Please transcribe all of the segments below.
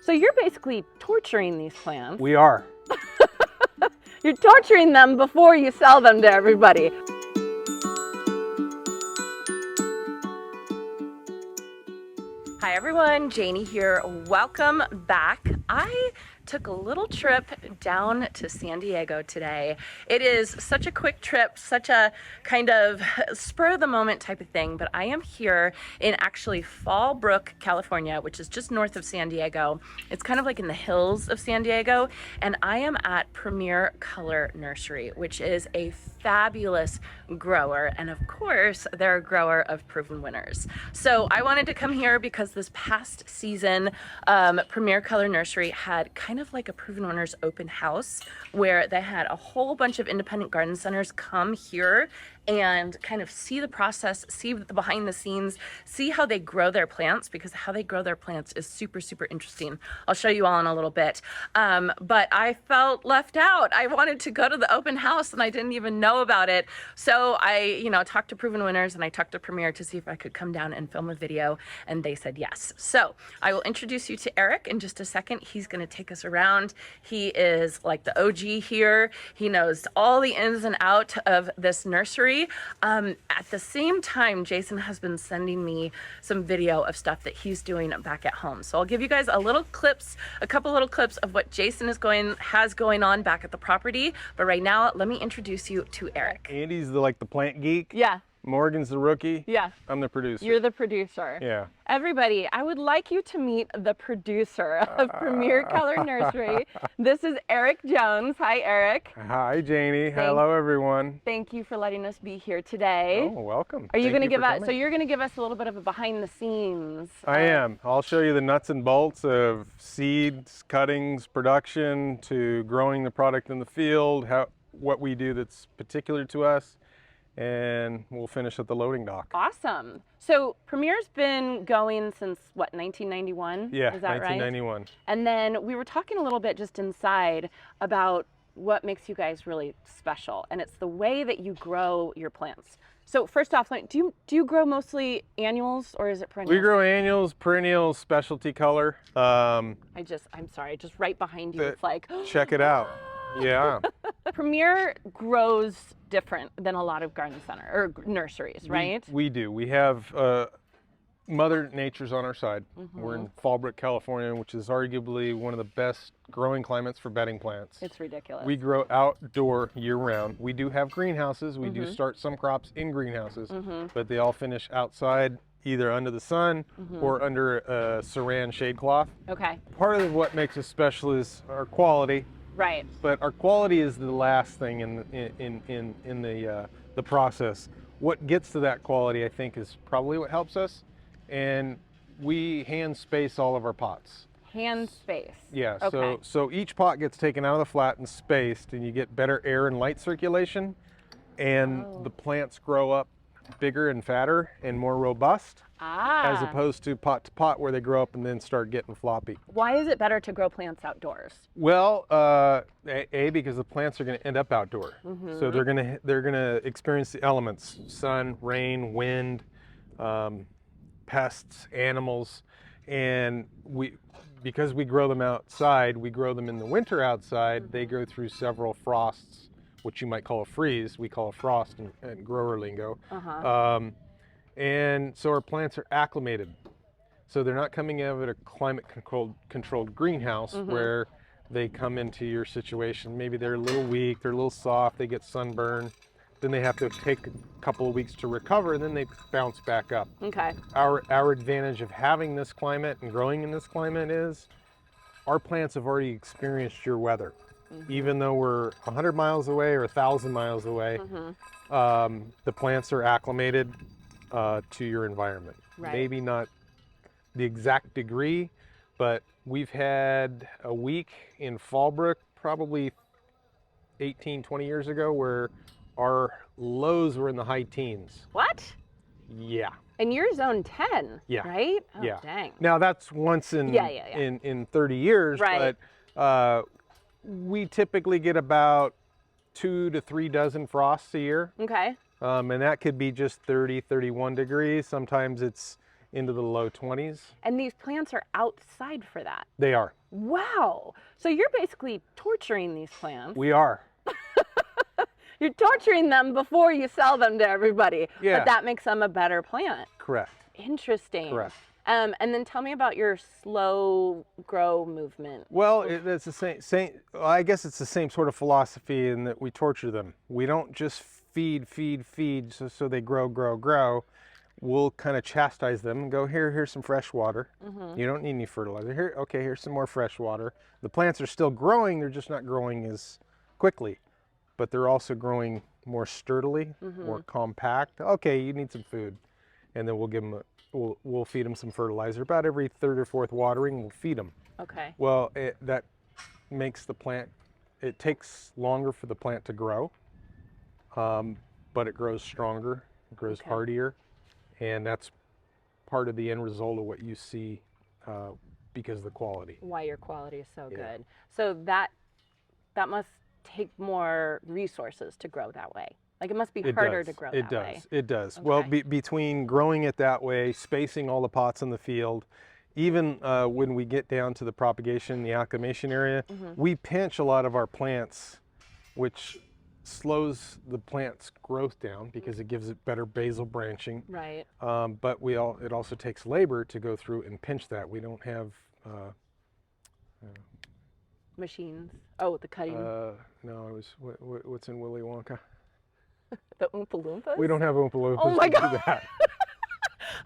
So you're basically torturing these plants. We are. You're torturing them before you sell them to everybody. Hi everyone, Janie here. Welcome back. I took a little trip down to San Diego today. It is such a quick trip, such a kind of spur of the moment type of thing, but I am here in actually Fallbrook, California, which is just north of San Diego. It's kind of like in the hills of San Diego, and I am at Premier Color Nursery, which is a fabulous grower, and of course they're a grower of proven winners. So I wanted to come here because this past season Premier Color Nursery had kind of like a proven winners open house where they had a whole bunch of independent garden centers come here and kind of see the process, see the behind the scenes, see how they grow their plants, because how they grow their plants is super, super interesting. I'll show you all in a little bit. But I felt left out. I wanted to go to the open house and I didn't even know about it. So I, talked to Proven Winners and I talked to Premier to see if I could come down and film a video, and they said yes. So I will introduce you to Eric in just a second. He's gonna take us around. He is like the OG here. He knows all the ins and outs of this nursery. At the same time, Jason has been sending me some video of stuff that he's doing back at home. So I'll give you guys a couple little clips of what Jason has going on back at the property. But right now, let me introduce you to Eric. Andy's the plant geek. Yeah. Morgan's the rookie. Yeah. I'm the producer. You're the producer. Yeah. Everybody, I would like you to meet the producer of Premier Color Nursery. This is Eric Jones. Hi, Eric. Hi, Janie. Hello, everyone. Thank you for letting us be here today. Oh, welcome. Are you going to give us, so you're going to give us a little bit of a behind the scenes? I am. I'll show you the nuts and bolts of seeds, cuttings, production, to growing the product in the field, what we do that's particular to us, and we'll finish at the loading dock. Awesome. So Premier's been going since what, 1991? Yeah, is that 1991. Right? And then we were talking a little bit just inside about what makes you guys really special, and it's the way that you grow your plants. So first off, do you grow mostly annuals or is it perennials? We grow annuals, perennials, specialty color. I'm sorry, just right behind you. It's like, check it out. Yeah. Premier grows different than a lot of garden center or nurseries, right? We do. We have Mother Nature's on our side. Mm-hmm. We're in Fallbrook, California, which is arguably one of the best growing climates for bedding plants. It's ridiculous. We grow outdoor year-round. We do have greenhouses. We do start some crops in greenhouses, but they all finish outside, either under the sun or under a saran shade cloth. Okay. Part of what makes us special is our quality. Right. But our quality is the last thing in the process. What gets to that quality, I think, is probably what helps us. And we hand space all of our pots. Hand space. Yeah. Okay. So each pot gets taken out of the flat and spaced, and you get better air and light circulation, and the plants grow up bigger and fatter and more robust. As opposed to pot where they grow up and then start getting floppy. Why is it better to grow plants outdoors? Well, because the plants are going to end up outdoor. So they're going to experience the elements: sun, rain, wind, pests, animals, and because we grow them outside, we grow them in the winter outside. They go through several frosts, which you might call a freeze. We call a frost in grower lingo. And so our plants are acclimated. So they're not coming out of a climate controlled greenhouse where they come into your situation. Maybe they're a little weak, they're a little soft, they get sunburn. Then they have to take a couple of weeks to recover, and then they bounce back up. Okay. Our advantage of having this climate and growing in this climate is our plants have already experienced your weather. Even though we're 100 miles away or 1,000 miles away, the plants are acclimated to your environment. Right. Maybe not the exact degree, but we've had a week in Fallbrook probably 18, 20 years ago where our lows were in the high teens. What? Yeah. And you're zone 10, yeah. Right? Oh, yeah. Dang. Now that's once in 30 years, right. But we typically get about 2 to 3 dozen frosts a year. Okay. And that could be just 30, 31 degrees. Sometimes it's into the low 20s. And these plants are outside for that. They are. Wow. So you're basically torturing these plants. We are. You're torturing them before you sell them to everybody. Yeah. But that makes them a better plant. Correct. Interesting. Correct. And then tell me about your slow grow movement. Well, it's the same. I guess it's the same sort of philosophy in that we torture them. We don't just feed so they grow. We'll kind of chastise them and go, here's some fresh water. You don't need any fertilizer. Here, okay, here's some more fresh water. The plants are still growing, they're just not growing as quickly, but they're also growing more sturdily, more compact. Okay, you need some food. And then we'll give them, we'll feed them some fertilizer. About every third or fourth watering, we'll feed them. Okay. Well, that makes the plant, it takes longer for the plant to grow, but it grows stronger, it grows hardier. And that's part of the end result of what you see because of the quality. Why your quality is so good. So that must take more resources to grow that way. Like it must be harder to grow that way. It does. Okay. Well, between growing it that way, spacing all the pots in the field, even when we get down to the propagation, the acclimation area, we pinch a lot of our plants, which slows the plant's growth down because it gives it better basal branching. Right. But it also takes labor to go through and pinch that. We don't have Machines. Oh, the cutting. no, it was what's in Willy Wonka. The Oompa Loompas? We don't have Oompa Loompas. Oh my to do God. that.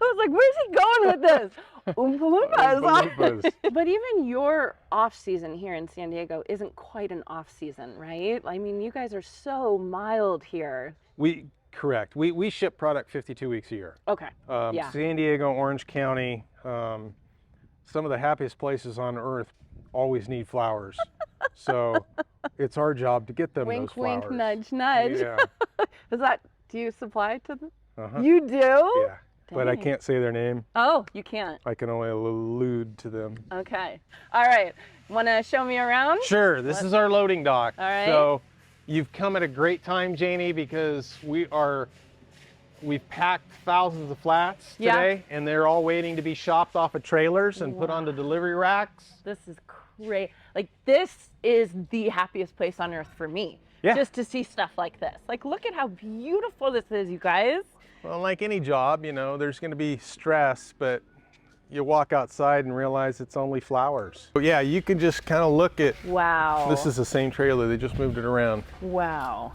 I was like, where's he going with this? Oompa Loompas. Oompa Loompas. But even your off season here in San Diego isn't quite an off season, right? I mean, you guys are so mild here. Correct. We ship product 52 weeks a year. Okay. San Diego, Orange County, some of the happiest places on earth always need flowers. So it's our job to get them Wink, those flowers. wink, nudge, nudge. Yeah. Do you supply to them? You do? Yeah. But I Dang. can't say their name. Oh, you can't. I can only allude to them. Okay. All right. Want to show me around? Sure. This is our loading dock. All right. So you've come at a great time, Janey, because we've packed thousands of flats today, and they're all waiting to be shopped off of trailers and put onto delivery racks. This is great. Like, this is the happiest place on earth for me. Yeah. Just to see stuff like this. Like, look at how beautiful this is, you guys. Well, like any job, you know, there's going to be stress, but you walk outside and realize it's only flowers. But yeah, you can just kind of look at, Wow. this is the same trailer, they just moved it around. Wow.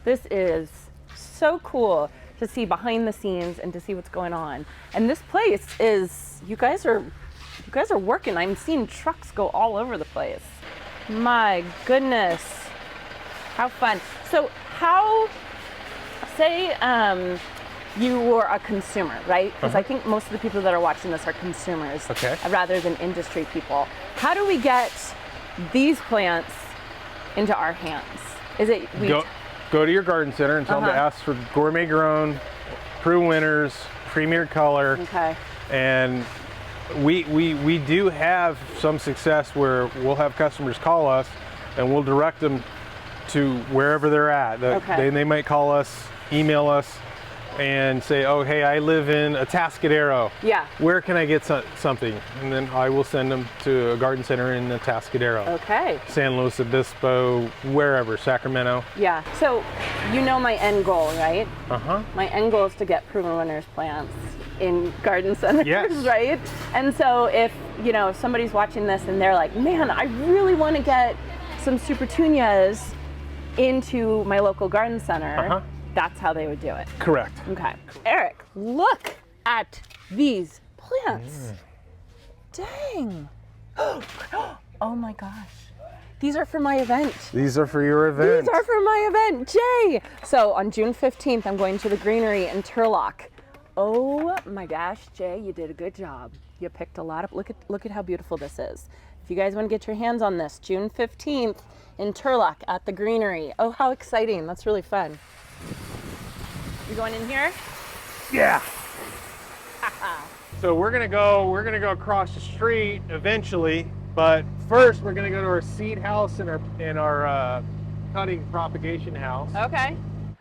This is so cool to see behind the scenes and to see what's going on. And this place is, you guys are working. I'm seeing trucks go all over the place. My goodness. How fun. So say you were a consumer, right? Because I think most of the people that are watching this are consumers rather than industry people. How do we get these plants into our hands? Is it Go to your garden center and tell them to ask for Gourmet Grown, Prue Winners, Premier Color. Okay. And we do have some success where we'll have customers call us and we'll direct them to wherever they're at. They might call us, email us, and say, oh, hey, I live in Atascadero. Yeah. Where can I get something? And then I will send them to a garden center in Atascadero. Okay. San Luis Obispo, wherever, Sacramento. Yeah. So you know my end goal, right? Uh-huh. My end goal is to get Proven Winners plants in garden centers, Yes. right? And so if, you know, somebody's watching this and they're like, man, I really want to get some Supertunias into my local garden center, that's how they would do it. Correct. Okay. Eric, look at these plants. Dang. Oh my gosh. These are for my event. These are for your event. These are for my event, Jay. So on June 15th, I'm going to the greenery in Turlock. Oh my gosh, Jay, you did a good job. You picked a lot of, look at how beautiful this is. If you guys want to get your hands on this, June 15th in Turlock at the greenery. Oh, how exciting. That's really fun. You going in here? Yeah. So we're gonna go across the street eventually, but first we're gonna go to our seed house and our cutting propagation house. Okay.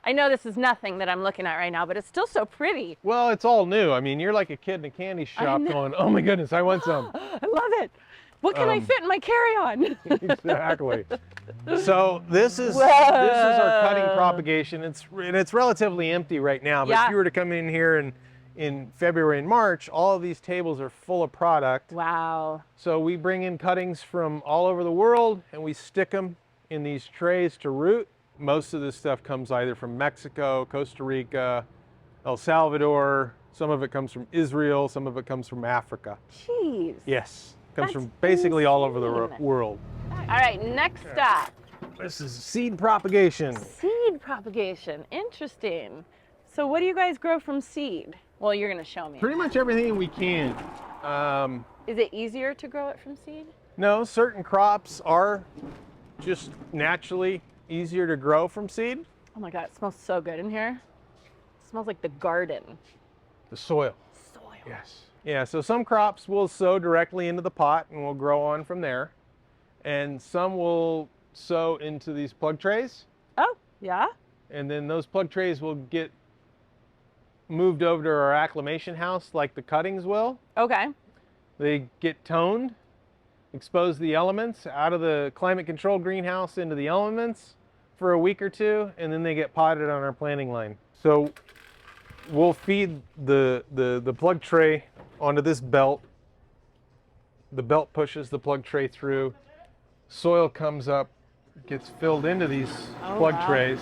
I know this is nothing that I'm looking at right now, but it's still so pretty. Well, it's all new. I mean, you're like a kid in a candy shop going, oh my goodness, I want some. I love it. What can I fit in my carry-on? Exactly. So this is our cutting propagation. It's relatively empty right now, but if you were to come in here in February and March, all of these tables are full of product. Wow. So we bring in cuttings from all over the world and we stick them in these trays to root. Most of this stuff comes either from Mexico, Costa Rica, El Salvador. Some of it comes from Israel. Some of it comes from Africa. Jeez. Yes. Comes from basically all over the world. All right, next stop. This is seed propagation. Seed propagation. Interesting. So what do you guys grow from seed? Well, you're going to show me. Pretty much everything we can. Is it easier to grow it from seed? No, certain crops are just naturally easier to grow from seed. Oh my God, it smells so good in here. It smells like the garden. The soil. Soil. Yes. Yeah, so some crops will sow directly into the pot and will grow on from there. And some will sow into these plug trays. Oh, yeah? And then those plug trays will get moved over to our acclimation house like the cuttings will. Okay. They get toned, expose the elements out of the climate controlled greenhouse into the elements for a week or two, and then they get potted on our planting line. So we'll feed the plug tray onto this belt. The belt pushes the plug tray through. Soil comes up, gets filled into these plug trays.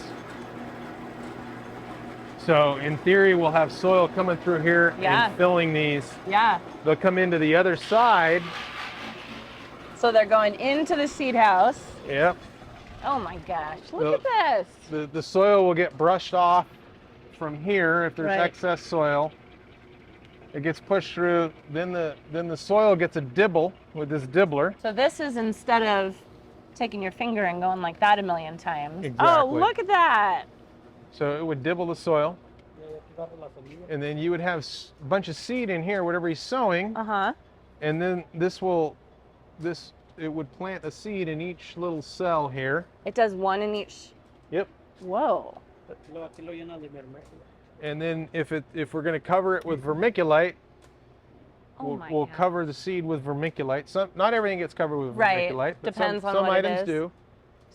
So in theory, we'll have soil coming through here and filling these. Yeah. They'll come into the other side. So they're going into the seed house. Yep. Oh my gosh, look at this. The soil will get brushed off from here if there's excess soil. It gets pushed through, then the soil gets a dibble with this dibbler. So this is instead of taking your finger and going like that a million times. Exactly. Oh, look at that. So it would dibble the soil. And then you would have a bunch of seed in here, whatever he's sowing. Uh-huh. And then it would plant a seed in each little cell here. It does one in each. Yep. Whoa. And then if we're going to cover it with vermiculite, we'll cover the seed with vermiculite. Not everything gets covered with vermiculite, but depends on some what items it is. do.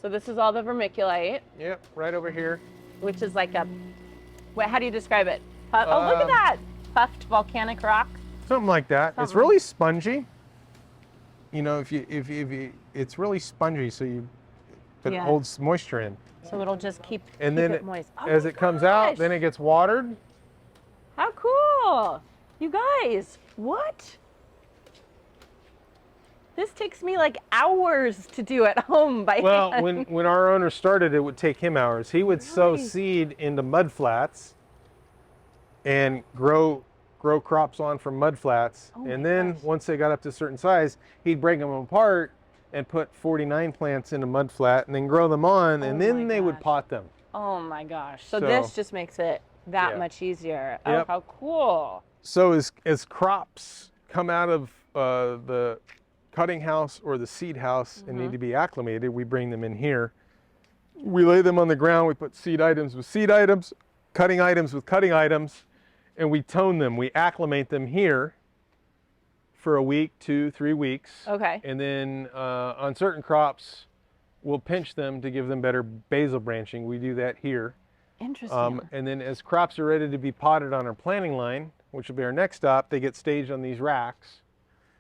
So this is all the vermiculite. Yep, right over here. Which is like a, how do you describe it? Oh, look at that. Puffed volcanic rock. Something like that. It's really spongy. You know, it's really spongy, so it holds moisture in. So it'll just keep And then it moist. Oh as it comes out, then it gets watered. How cool. You guys, what? This takes me like hours to do at home by hand. When our owner started, it would take him hours. He would sow seed into mud flats and grow crops on from mud flats. And then once they got up to a certain size, he'd break them apart and put 49 plants in a mud flat and then grow them on, and then they would pot them. Oh my gosh. So this just makes it that much easier. Oh, how cool. So as crops come out of the cutting house or the seed house and need to be acclimated, we bring them in here. We lay them on the ground, we put seed items with seed items, cutting items with cutting items, and we tone them. We acclimate them here for a week, 2-3 weeks. Okay. And then on certain crops, we'll pinch them to give them better basal branching. We do that here. Interesting. And then as crops are ready to be potted on our planting line, which will be our next stop, they get staged on these racks.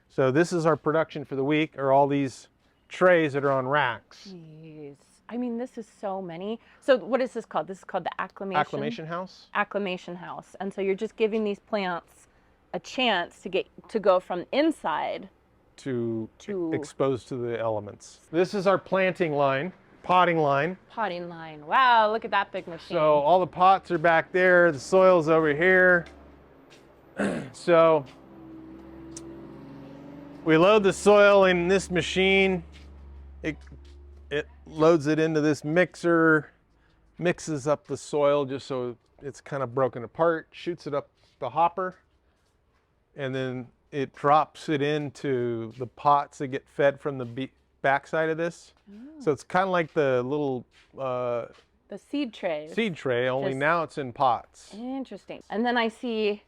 So this is our production for the week, are all these trays that are on racks. Jeez. I mean, this is so many. So what is this called? This is called the acclimation house. Acclimation house. And so you're just giving these plants a chance to go from inside to exposed to the elements. This is our planting line, potting line. Potting line. Wow, look at that big machine. So all the pots are back there, the soil's over here. So we load the soil in this machine. It loads it into this mixer, mixes up the soil just so it's kind of broken apart, shoots it up the hopper, and then it drops it into the pots that get fed from the backside of this. So it's kind of like the little the The seed trays. seed tray, only Just- now it's in pots. Interesting. And then I see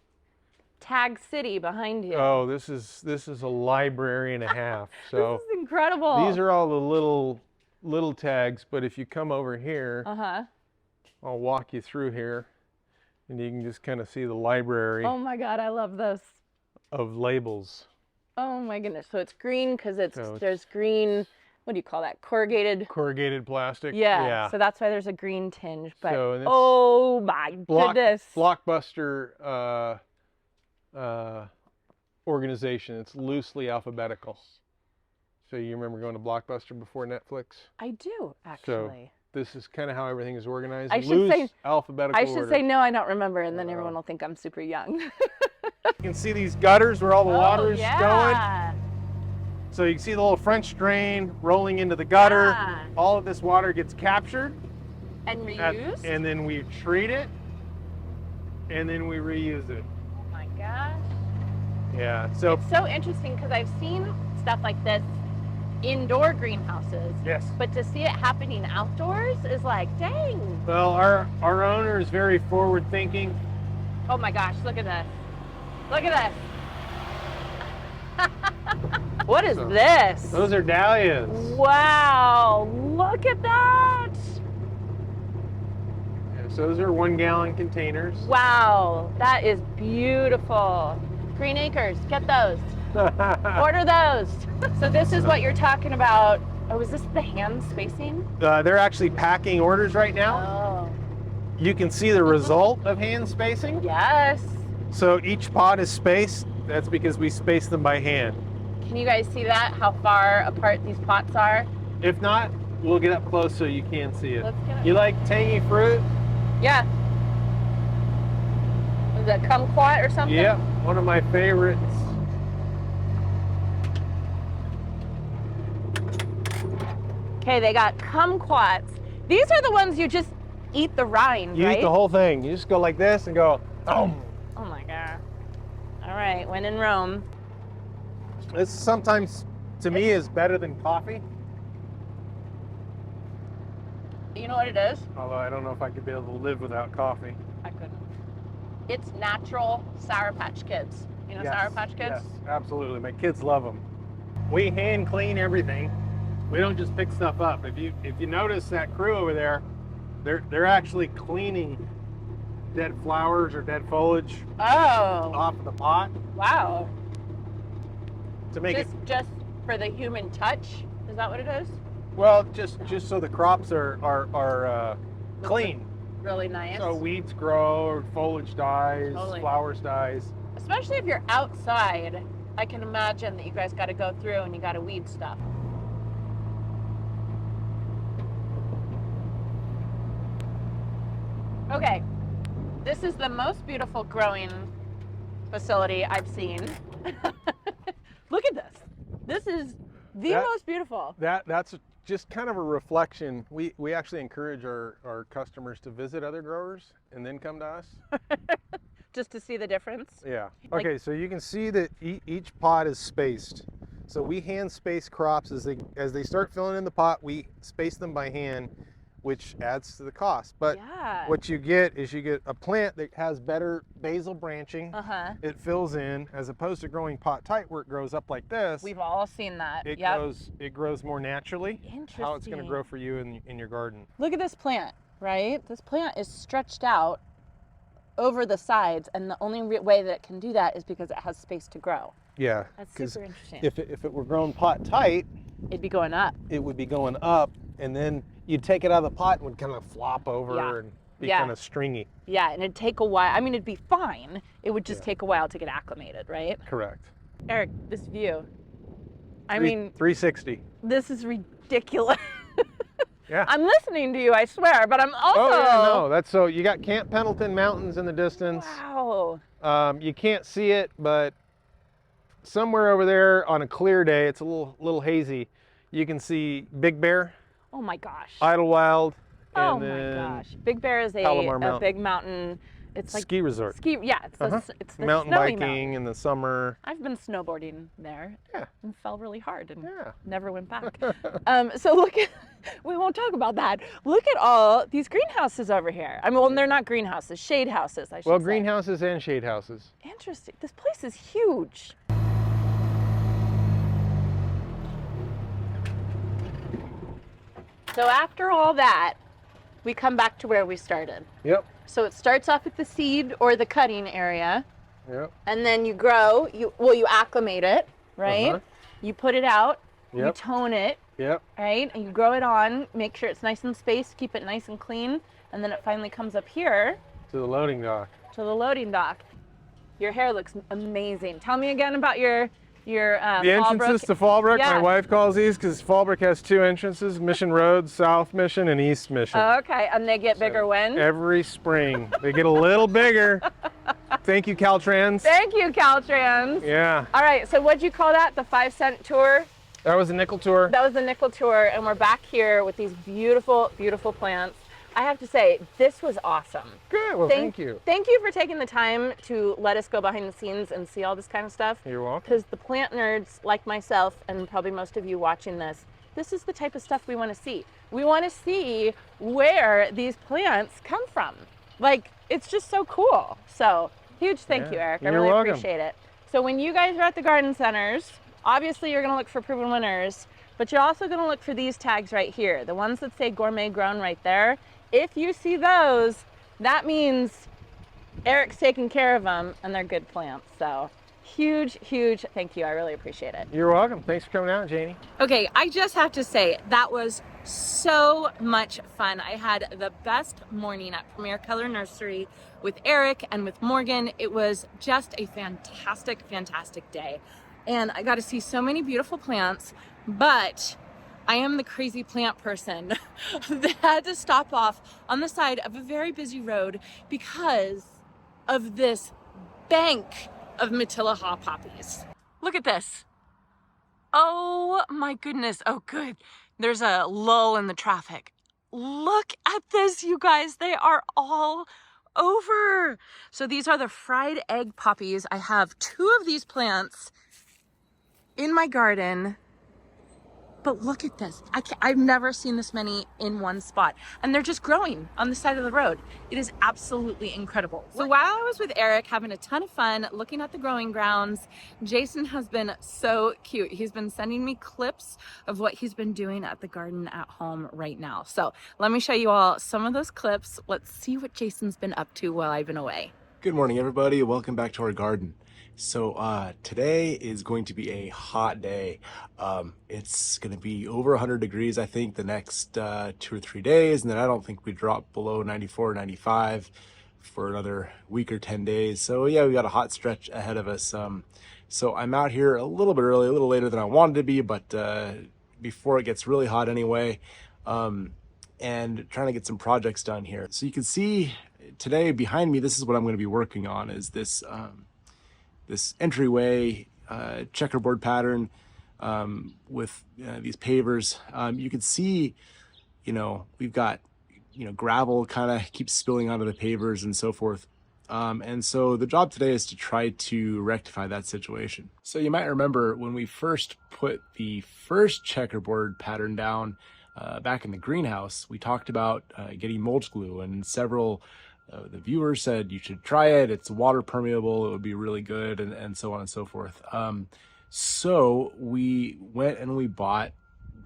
Tag City behind you. Oh, this is a library and a half. So This is incredible. these are all the little tags, but if you come over here, I'll walk you through here, and you can just kind of see the library Oh my God, I love this. of labels. Oh my goodness. So it's green because So there's green, what do you call that? Corrugated. Corrugated plastic. Yeah. So that's why there's a green tinge. But So, and it's oh my goodness. Blockbuster organization. It's loosely alphabetical. So you remember going to Blockbuster before Netflix? I do actually. This is kind of how everything is organized. I should Loose say- alphabetical I should order. say no, I don't remember, and then everyone will think I'm super young. You can see these gutters where all the water is going. yeah. So you can see the little French drain rolling into the gutter. Yeah. All of this water gets captured, And reused. and then we treat it, and then we reuse it. Oh my gosh. Yeah. So It's so interesting because I've seen stuff like this indoor greenhouses, yes. but to see it happening outdoors is like, dang. Well, our owner is very forward thinking. Oh my gosh, look at this. Look at this. What is this? Those are dahlias. Wow, look at that. Yeah, so those are 1 gallon containers. Wow, that is beautiful. Green Acres, get those. Order those. So this is what you're talking about. Oh, is this the hand spacing? They're actually packing orders right now. Oh, You can see the result of hand spacing. yes. So each pot is spaced. That's because we space them by hand. Can you guys see that? How far apart these pots are? If not, we'll get up close so you can see it. Let's get up. You like tangy fruit? Yeah. Is it kumquat or something? Yep, one of my favorites. Okay, they got kumquats. These are the ones you just eat the rind, You right? eat the whole thing. You just go like this and go, oh. Oh my god. All right, when in Rome. This sometimes, to me, is better than coffee. You know what it is? Although I don't know if I could be able to live without coffee. I couldn't. It's natural Sour Patch Kids. You know Yes, Sour Patch Kids? Yes, absolutely. My kids love them. We hand clean everything. We don't just pick stuff up. If you notice that crew over there, they're actually cleaning dead flowers or dead foliage Oh, off of the pot wow. to make it Just for the human touch? Is that what it is? well, just so the crops are clean. Really nice. So weeds grow, or foliage dies, Totally. flowers dies. Especially if you're outside, I can imagine that you guys got to go through and you got to weed stuff. Okay, this is the most beautiful growing facility I've seen. Look at this. This is the That- most beautiful. That's just kind of a reflection. We actually encourage our customers to visit other growers and then come to us. Just to see the difference. Yeah. Like- Okay, so you can see that each pot is spaced. So we hand space crops as they start filling in the pot. We space them by hand, which adds to the cost. But Yeah. what you get is a plant that has better basal branching. Uh-huh. It fills in, as opposed to growing pot tight where it grows up like this. We've all seen that. It Yep. grows more naturally. How it's going to Interesting. grow for you in your garden. Look at this plant, right? This plant is stretched out over the sides, and the only way that it can do that is because it has space to grow. Yeah. That's 'cause super interesting. if it were grown pot tight, It'd be going up. it would be going up, and then you'd take it out of the pot and would kind of flop over Yeah. and be Yeah. kind of stringy. Yeah, and it'd take a while. I mean, it'd be fine. It would just Yeah. take a while to get acclimated, right? Correct. Eric, this view. I mean, 360. this is ridiculous. Yeah. I'm listening to you, I swear, but I'm also. Oh yeah, no, that's so you got Camp Pendleton Mountains in the distance. Wow. You can't see it, but somewhere over there on a clear day, it's a little hazy. You can see Big Bear, Oh my gosh. Idlewild, and Oh my then gosh. Big Bear is Palomar a Mountain. big mountain. It's like ski resort. ski. Yeah, it's Uh-huh. it's the Mountain snowy biking mountain. in the summer. I've been snowboarding there. Yeah. And fell really hard and Yeah. never went back. So look at We won't talk about that. Look at all these greenhouses over here. I mean, well, they're not greenhouses, shade houses, I should Well, say. greenhouses and shade houses. Interesting. This place is huge. So after all that, we come back to where we started. Yep. So it starts off at the seed or the cutting area, Yep. and then you grow. You acclimate it, right? You put it out. You Yep. tone it, Yep. right? And you grow it on. Make sure it's nice and spaced. Keep it nice and clean, and then it finally comes up here To the loading dock. to the loading dock. Your hair looks amazing. Tell me again about your The entrances to Fallbrook, Yeah. my wife calls these, because Fallbrook has 2 entrances, Mission Road, South Mission, and East Mission. Okay, and they get bigger when? Every spring. They get a little bigger. Thank you, Caltrans. Thank you, Caltrans. Yeah. All right, so what'd you call that? The 5-cent tour? That was a nickel tour. That was the nickel tour, and we're back here with these beautiful, beautiful plants. I have to say, this was awesome. Good. Well, thank you. Thank you for taking the time to let us go behind the scenes and see all this kind of stuff. You're welcome. Because the plant nerds like myself, and probably most of you watching this is the type of stuff we want to see. We want to see where these plants come from. Like, it's just so cool. So, huge thank you, Eric. I You're really welcome. appreciate it. So when you guys are at the garden centers, obviously you're going to look for proven winners, but you're also going to look for these tags right here, the ones that say Gourmet Grown right there. If you see those, that means Eric's taking care of them and they're good plants. So huge, huge thank you. I really appreciate it. You're welcome. Thanks for coming out, Janie. Okay, I just have to say that was so much fun. I had the best morning at Premier Color Nursery with Eric and with Morgan. It was just a fantastic, fantastic day. And I got to see so many beautiful plants, but I am the crazy plant person that had to stop off on the side of a very busy road because of this bank of Matilaha poppies. Look at this. Oh my goodness. Oh, good. There's a lull in the traffic. Look at this, you guys. They are all over. So these are the fried egg poppies. I have 2 of these plants in my garden. But look at this. I've never seen this many in one spot. And they're just growing on the side of the road. It is absolutely incredible. So while I was with Eric having a ton of fun looking at the growing grounds, Jason has been so cute. He's been sending me clips of what he's been doing at the garden at home right now. So let me show you all some of those clips. Let's see what Jason's been up to while I've been away. Good morning, everybody. Welcome back to our garden. So today is going to be a hot day. It's going to be over 100 degrees, I think, the next 2 or 3 days. And then I don't think we drop below 94, 95 for another week or 10 days. So yeah, we got a hot stretch ahead of us. So I'm out here a little bit early, a little later than I wanted to be, but before it gets really hot anyway, and trying to get some projects done here. So you can see today behind me, this is what I'm going to be working on, is this this entryway checkerboard pattern with these pavers. You can see, we've got, gravel kind of keeps spilling onto the pavers and so forth. And so the job today is to try to rectify that situation. So you might remember when we first put the first checkerboard pattern down back in the greenhouse, we talked about getting mulch glue, and several the viewers said you should try it. It's water permeable. It would be really good, and so on and so forth. So we went and we bought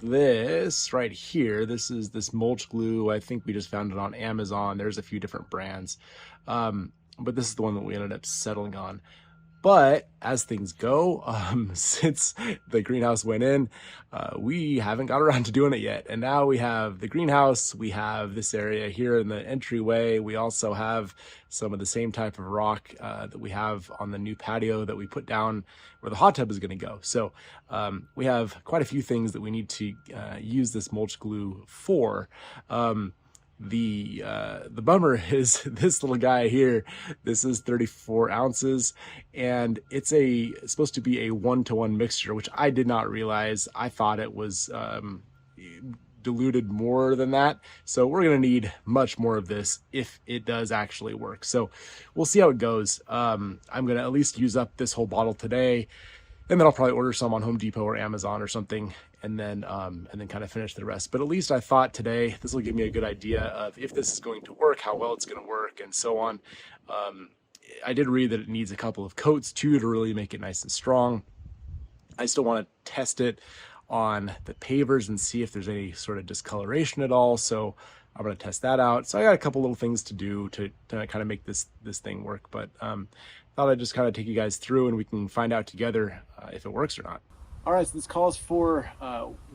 this right here. This is this mulch glue. I think we just found it on Amazon. There's a few different brands, but this is the one that we ended up settling on. But as things go, since the greenhouse went in, we haven't got around to doing it yet. And now we have the greenhouse, we have this area here in the entryway. We also have some of the same type of rock that we have on the new patio that we put down where the hot tub is going to go. So we have quite a few things that we need to use this mulch glue for. The bummer is this little guy here. This is 34 ounces, and it's supposed to be a 1-to-1 mixture, which I did not realize. I thought it was diluted more than that. So we're gonna need much more of this if it does actually work. So we'll see how it goes. I'm gonna at least use up this whole bottle today, and then I'll probably order some on Home Depot or Amazon or something and then kind of finish the rest. But at least I thought today this will give me a good idea of if this is going to work, how well it's going to work, and so on. I did read that it needs a couple of coats too to really make it nice and strong. I still want to test it on the pavers and see if there's any sort of discoloration at all. So I'm going to test that out. So I got a couple little things to do to kind of make this thing work. But thought I'd just kind of take you guys through and we can find out together if it works or not. All right, so this calls for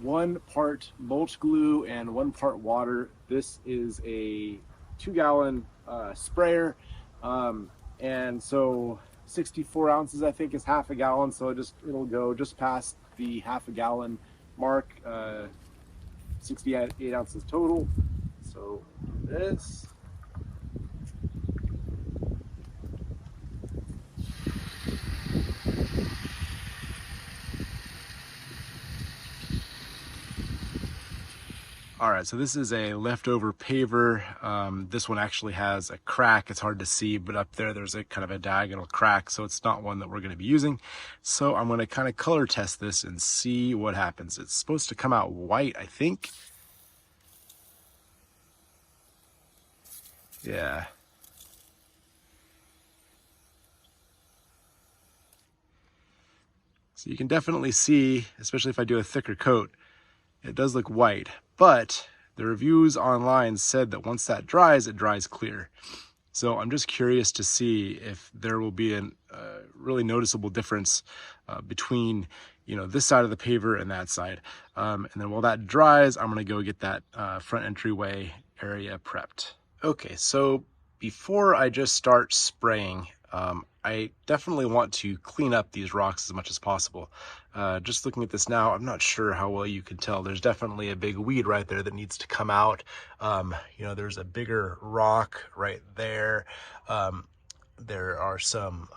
1 part mulch glue and 1 part water. This is a 2-gallon sprayer. And so 64 ounces, I think, is half a gallon. So it'll go just past the half a gallon mark, 68 ounces total. So this. All right, so this is a leftover paver. This one actually has a crack. It's hard to see, but up there's a kind of a diagonal crack, so it's not one that we're going to be using. So I'm going to kind of color test this and see what happens. It's supposed to come out white, I think. Yeah. So you can definitely see, especially if I do a thicker coat, it does look white, but the reviews online said that once that dries, it dries clear. So I'm just curious to see if there will be a really noticeable difference between, this side of the paver and that side. And then while that dries, I'm gonna go get that front entryway area prepped. Okay, so before I just start spraying, I definitely want to clean up these rocks as much as possible. Just looking at this now, I'm not sure how well you can tell. There's definitely a big weed right there that needs to come out. There's a bigger rock right there. There are some,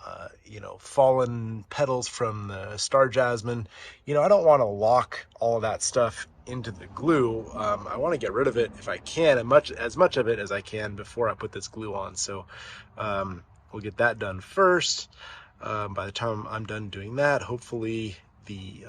fallen petals from the star jasmine. I don't want to lock all of that stuff into the glue. I want to get rid of it if I can, as much of it as I can before I put this glue on. So we'll get that done first. By the time I'm done doing that, hopefully the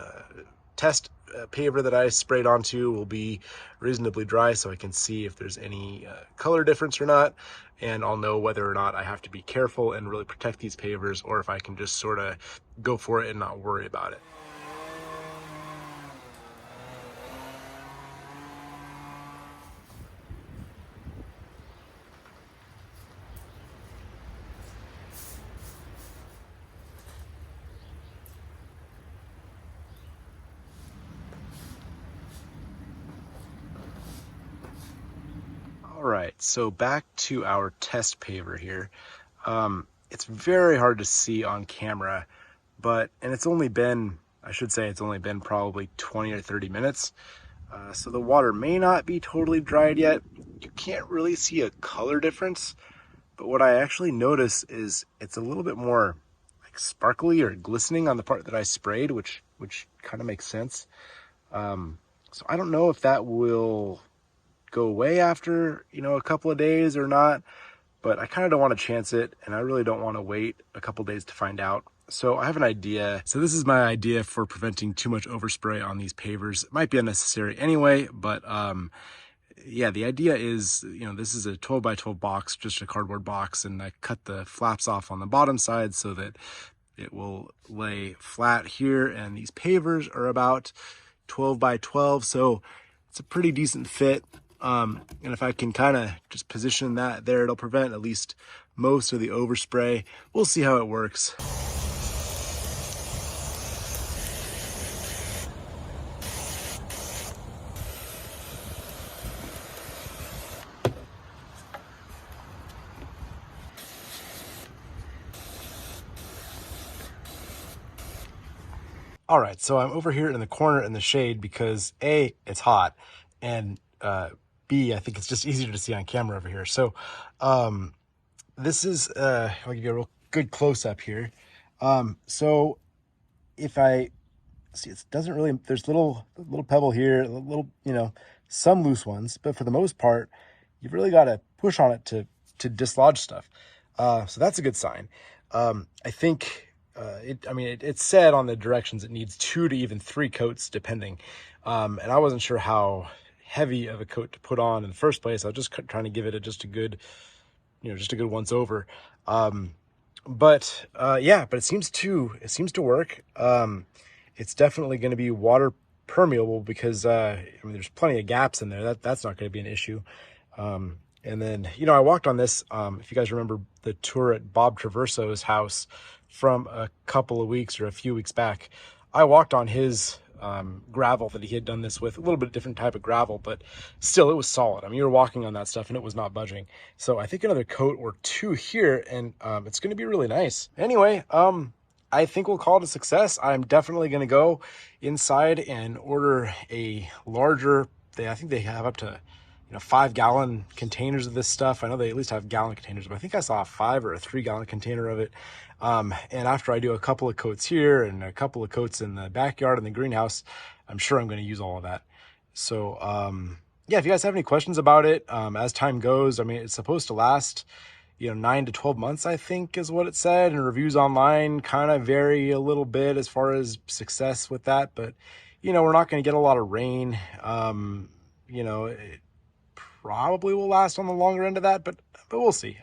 test paver that I sprayed onto will be reasonably dry so I can see if there's any color difference or not, and I'll know whether or not I have to be careful and really protect these pavers, or if I can just sort of go for it and not worry about it. All right, so back to our test paver here. It's very hard to see on camera, and it's only been, I should say it's only been probably 20 or 30 minutes. So the water may not be totally dried yet. You can't really see a color difference, but what I actually notice is it's a little bit more like sparkly or glistening on the part that I sprayed, which kind of makes sense. So I don't know if that will go away after, a couple of days or not, but I kind of don't want to chance it, and I really don't want to wait a couple days to find out. So I have an idea. So this is my idea for preventing too much overspray on these pavers. It might be unnecessary anyway, but yeah, the idea is, this is a 12 by 12 box, just a cardboard box, and I cut the flaps off on the bottom side so that it will lay flat here, and these pavers are about 12 by 12, so it's a pretty decent fit. And if I can kind of just position that there, it'll prevent at least most of the overspray. We'll see how it works. All right, so I'm over here in the corner in the shade because A, it's hot, and B, I think it's just easier to see on camera over here. So this is, I'll give you a real good close up here. So if I see, it doesn't really, there's little pebble here, little, some loose ones, but for the most part, you've really got to push on it to dislodge stuff. So that's a good sign. I think it said on the directions it needs 2 to even 3 coats depending. And I wasn't sure how heavy of a coat to put on in the first place. I was just trying to give it just a good once over. But it seems to work. It's definitely going to be water permeable because there's plenty of gaps in there. That's not going to be an issue. And then, I walked on this, if you guys remember the tour at Bob Traverso's house from a couple of weeks or a few weeks back. I walked on his gravel that he had done this with, a little bit different type of gravel, but still it was solid. I mean, you were walking on that stuff and it was not budging. So I think another coat or 2 here and it's going to be really nice. Anyway, I think we'll call it a success. I'm definitely going to go inside and order a larger, I think they have up to 5-gallon containers of this stuff. I know they at least have gallon containers, but I think I saw a 5 or a 3-gallon container of it. And after I do a couple of coats here and a couple of coats in the backyard in the greenhouse, I'm sure I'm going to use all of that. So, if you guys have any questions about it, as time goes, it's supposed to last, 9 to 12 months, I think is what it said. And reviews online kind of vary a little bit as far as success with that. But, we're not going to get a lot of rain. It probably will last on the longer end of that, but we'll see.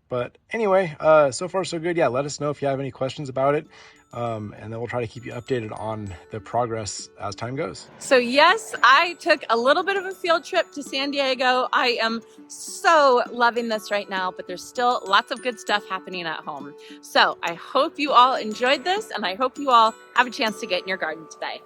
But anyway, so far so good. Yeah, let us know if you have any questions about it. And then we'll try to keep you updated on the progress as time goes. So yes, I took a little bit of a field trip to San Diego. I am so loving this right now, but there's still lots of good stuff happening at home. So I hope you all enjoyed this and I hope you all have a chance to get in your garden today.